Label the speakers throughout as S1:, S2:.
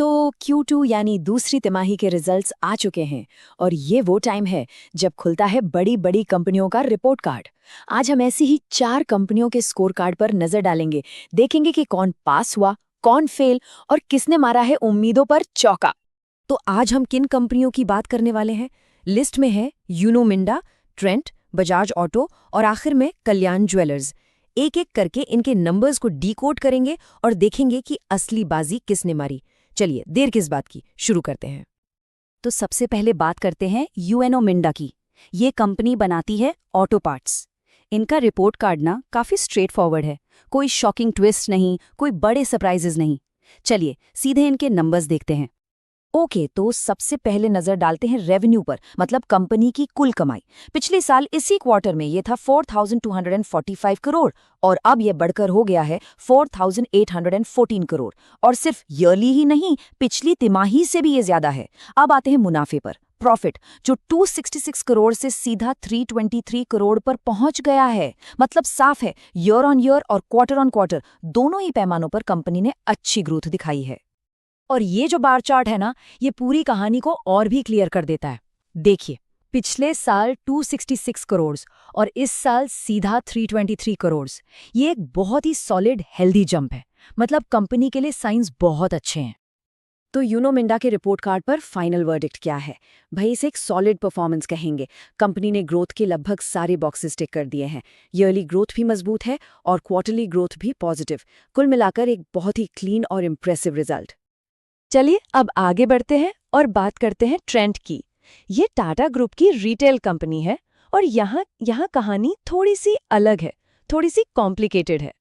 S1: तो Q2 यानी दूसरी तिमाही के रिजल्ट्स आ चुके हैं और ये वो टाइम है जब खुलता है बड़ी बड़ी कंपनियों का रिपोर्ट कार्ड। आज हम ऐसी ही 4 कंपनियों के स्कोर कार्ड पर नजर डालेंगे, देखेंगे कि कौन पास हुआ, कौन फेल और किसने मारा है उम्मीदों पर चौका। तो आज हम किन कंपनियों की बात करने वाले हैं? लिस्ट में है यूनो मिंडा, ट्रेंट, बजाज ऑटो और आखिर में कल्याण ज्वेलर्स। एक एक करके इनके नंबर्स को डीकोड करेंगे और देखेंगे कि असली बाजी किसने मारी। चलिए देर किस बात की, शुरू करते हैं। तो सबसे पहले बात करते हैं यूएनओ मिंडा की। ये कंपनी बनाती है ऑटो पार्ट्स। इनका रिपोर्ट कार्ड ना काफी स्ट्रेट फॉरवर्ड है, कोई शॉकिंग ट्विस्ट नहीं, कोई बड़े सरप्राइजेस नहीं। चलिए सीधे इनके नंबर्स देखते हैं। ओके, तो सबसे पहले नजर डालते हैं रेवेन्यू पर, मतलब कंपनी की कुल कमाई। पिछले साल इसी क्वार्टर में ये था 4,245 करोड़ और अब ये बढ़कर हो गया है 4,814 करोड़। और सिर्फ ईयरली ही नहीं, पिछली तिमाही से भी ये ज्यादा है। अब आते हैं मुनाफे पर। प्रॉफिट जो 266 करोड़ से सीधा 323 करोड़ पर पहुंच गया है। मतलब साफ है, ईयर ऑन ईयर और क्वार्टर ऑन क्वार्टर दोनों ही पैमानों पर कंपनी ने अच्छी ग्रोथ दिखाई है। और ये जो बार चार्ट है ना, ये पूरी कहानी को और भी क्लियर कर देता है। देखिए, पिछले साल 266 करोड़ और इस साल सीधा 323 करोड़। ये एक बहुत ही सॉलिड हेल्दी जंप है। मतलब कंपनी के लिए साइंस बहुत अच्छे हैं। तो यूनो मिंडा के रिपोर्ट कार्ड पर फाइनल वर्डिक्ट क्या है? भाई, इसे एक सॉलिड परफॉर्मेंस कहेंगे। कंपनी ने ग्रोथ के लगभग सारे बॉक्सेस टिक कर दिए हैं। ईयरली ग्रोथ भी मजबूत है और क्वार्टरली ग्रोथ भी पॉजिटिव। कुल मिलाकर एक बहुत ही क्लीन और इम्प्रेसिव रिजल्ट। चलिए अब आगे बढ़ते हैं और बात करते हैं ट्रेंट की। ये टाटा ग्रुप की रिटेल कंपनी है और यहाँ कहानी थोड़ी सी अलग है, थोड़ी सी कॉम्प्लिकेटेड है।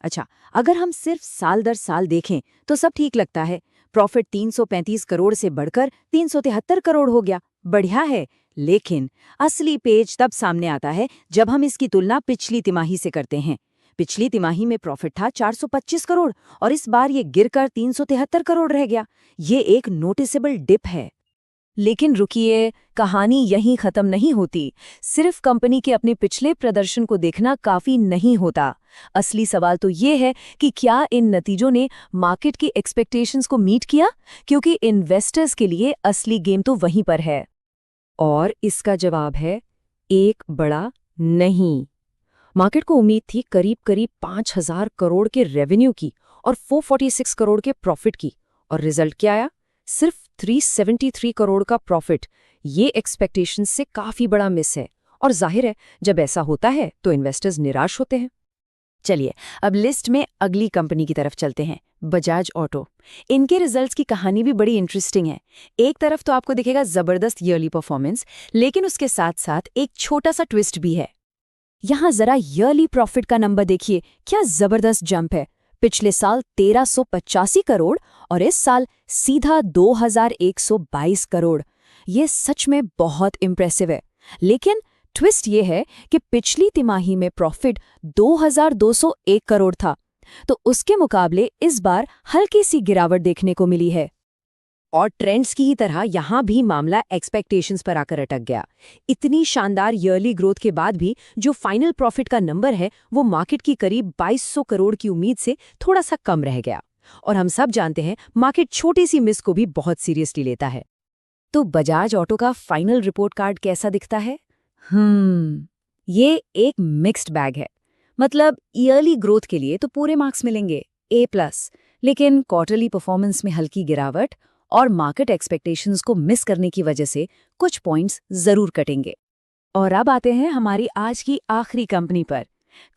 S1: अच्छा, अगर हम सिर्फ साल दर साल देखें तो सब ठीक लगता है। प्रॉफिट 335 करोड़ से बढ़कर 373 करोड़ हो गया, बढ़िया है। लेकिन असली पेज तब सामने आता है जब हम इसकी तुलना पिछली तिमाही से करते हैं। पिछली तिमाही में प्रॉफिट था 425 करोड़ और इस बार ये गिरकर 373 करोड़ रह गया। ये एक नोटिसेबल डिप है। लेकिन रुकिए, कहानी यहीं खत्म नहीं होती। सिर्फ कंपनी के अपने पिछले प्रदर्शन को देखना काफी नहीं होता। असली सवाल तो ये है कि क्या इन नतीजों ने मार्केट की एक्सपेक्टेशंस को मीट किया? क्योंकि इन्वेस्टर्स के लिए असली गेम तो वहीं पर है। और इसका जवाब है एक बड़ा नहीं। मार्केट को उम्मीद थी करीब करीब 5,000 करोड़ के रेवेन्यू की और 446 करोड़ के प्रॉफिट की, और रिजल्ट क्या आया? सिर्फ 373 करोड़ का प्रॉफिट। ये एक्सपेक्टेशंस से काफी बड़ा मिस है और जाहिर है जब ऐसा होता है तो इन्वेस्टर्स निराश होते हैं। चलिए अब लिस्ट में अगली कंपनी की तरफ चलते हैं, बजाज ऑटो। इनके रिजल्ट्स की कहानी भी बड़ी इंटरेस्टिंग है। एक तरफ तो आपको दिखेगा जबरदस्त ईयरली परफॉर्मेंस, लेकिन उसके साथ साथ एक छोटा सा ट्विस्ट भी है। यहाँ जरा ईयरली प्रॉफिट का नंबर देखिए, क्या जबरदस्त जंप है। पिछले साल 1,385 करोड़ और इस साल सीधा 2,122 करोड़। ये सच में बहुत इम्प्रेसिव है। लेकिन ट्विस्ट ये है कि पिछली तिमाही में प्रॉफिट 2,201 करोड़ था, तो उसके मुकाबले इस बार हल्की सी गिरावट देखने को मिली है। और ट्रेंड्स की ही तरह यहाँ भी मामला एक्सपेक्टेशंस पर आकर अटक गया। इतनी शानदार ईयरली ग्रोथ के बाद भी जो फाइनल प्रॉफिट का नंबर है वो मार्केट की करीब 2,200 करोड़ की उम्मीद से थोड़ा सा कम रह गया। और हम सब जानते हैं मार्केट छोटी सी मिस को भी बहुत सीरियसली लेता है। तो बजाज ऑटो का फाइनल रिपोर्ट कार्ड कैसा दिखता है? ये एक मिक्स्ड बैग है। मतलब ईयरली ग्रोथ के लिए तो पूरे मार्क्स मिलेंगे, A+, लेकिन क्वार्टरली परफॉर्मेंस में हल्की गिरावट और मार्केट एक्सपेक्टेशंस को मिस करने की वजह से कुछ पॉइंट्स जरूर कटेंगे। और अब आते हैं हमारी आज की आखिरी कंपनी पर,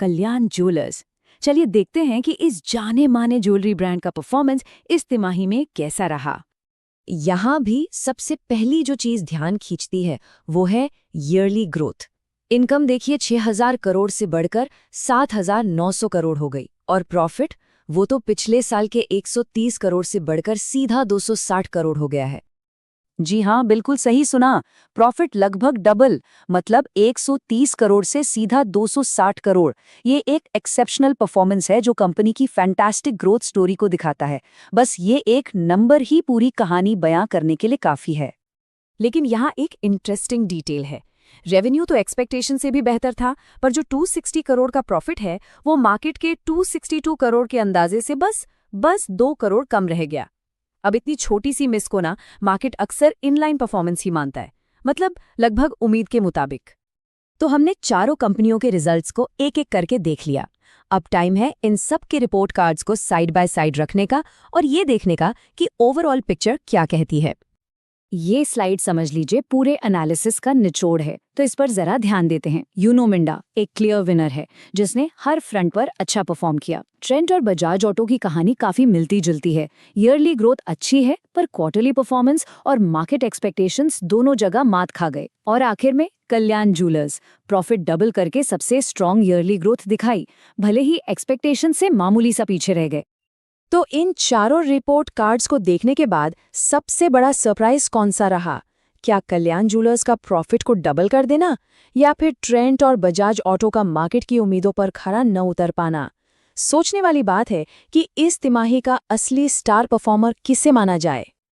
S1: कल्याण ज्वेलर्स। चलिए देखते हैं कि इस जाने माने ज्वेलरी ब्रांड का परफॉर्मेंस इस तिमाही में कैसा रहा। यहाँ भी सबसे पहली जो चीज ध्यान खींचती है वो है ईयरली ग्रोथ। इनकम देखिए 6,000 करोड़ से बढ़कर 7,900 करोड़ हो गई और प्रॉफिट वो तो पिछले साल के 130 करोड़ से बढ़कर सीधा 260 करोड़ हो गया है। जी हाँ, बिल्कुल सही सुना, प्रॉफिट लगभग डबल, मतलब 130 करोड़ से सीधा 260 करोड़। ये एक एक्सेप्शनल परफॉर्मेंस है जो कंपनी की फैंटास्टिक ग्रोथ स्टोरी को दिखाता है। बस ये एक नंबर ही पूरी कहानी बयां करने के लिए काफी है। लेकिन यहाँ एक इंटरेस्टिंग डिटेल है। रेवेन्यू तो एक्सपेक्टेशन से भी बेहतर था, पर जो 260 करोड़ का प्रॉफिट है वो मार्केट के 262 करोड़ के अंदाजे से बस 2 करोड़ कम रह गया।
S2: अब इतनी छोटी सी मिस को ना मार्केट अक्सर इनलाइन परफॉर्मेंस ही मानता है, मतलब लगभग उम्मीद के मुताबिक।
S1: तो हमने चारों कंपनियों के रिजल्ट्स को एक एक करके देख लिया। अब टाइम है इन सब के रिपोर्ट कार्ड्स को साइड बाय साइड रखने का और ये देखने का कि ओवरऑल पिक्चर क्या कहती है। ये स्लाइड समझ लीजिए पूरे एनालिसिस का निचोड़ है, तो इस पर जरा ध्यान देते हैं। यूनो मिंडा एक क्लियर विनर है जिसने हर फ्रंट पर अच्छा परफॉर्म किया। ट्रेंट और बजाज ऑटो की कहानी काफी मिलती जुलती है। ईयरली ग्रोथ अच्छी है पर क्वार्टरली परफॉर्मेंस और मार्केट एक्सपेक्टेशंस दोनों जगह मात खा गए। और आखिर में कल्याण ज्वेलर्स प्रॉफिट डबल करके सबसे स्ट्रॉन्ग ईयरली ग्रोथ दिखाई, भले ही एक्सपेक्टेशन से मामूली सा पीछे रह गए। तो इन चारों रिपोर्ट कार्ड्स को देखने के बाद सबसे बड़ा सरप्राइज कौन सा रहा? क्या कल्याण ज्वेलर्स का प्रॉफिट को डबल कर देना, या फिर ट्रेंट और बजाज ऑटो का मार्केट की उम्मीदों पर खरा न उतर पाना? सोचने वाली बात है कि इस तिमाही का असली स्टार परफॉर्मर किसे माना जाए।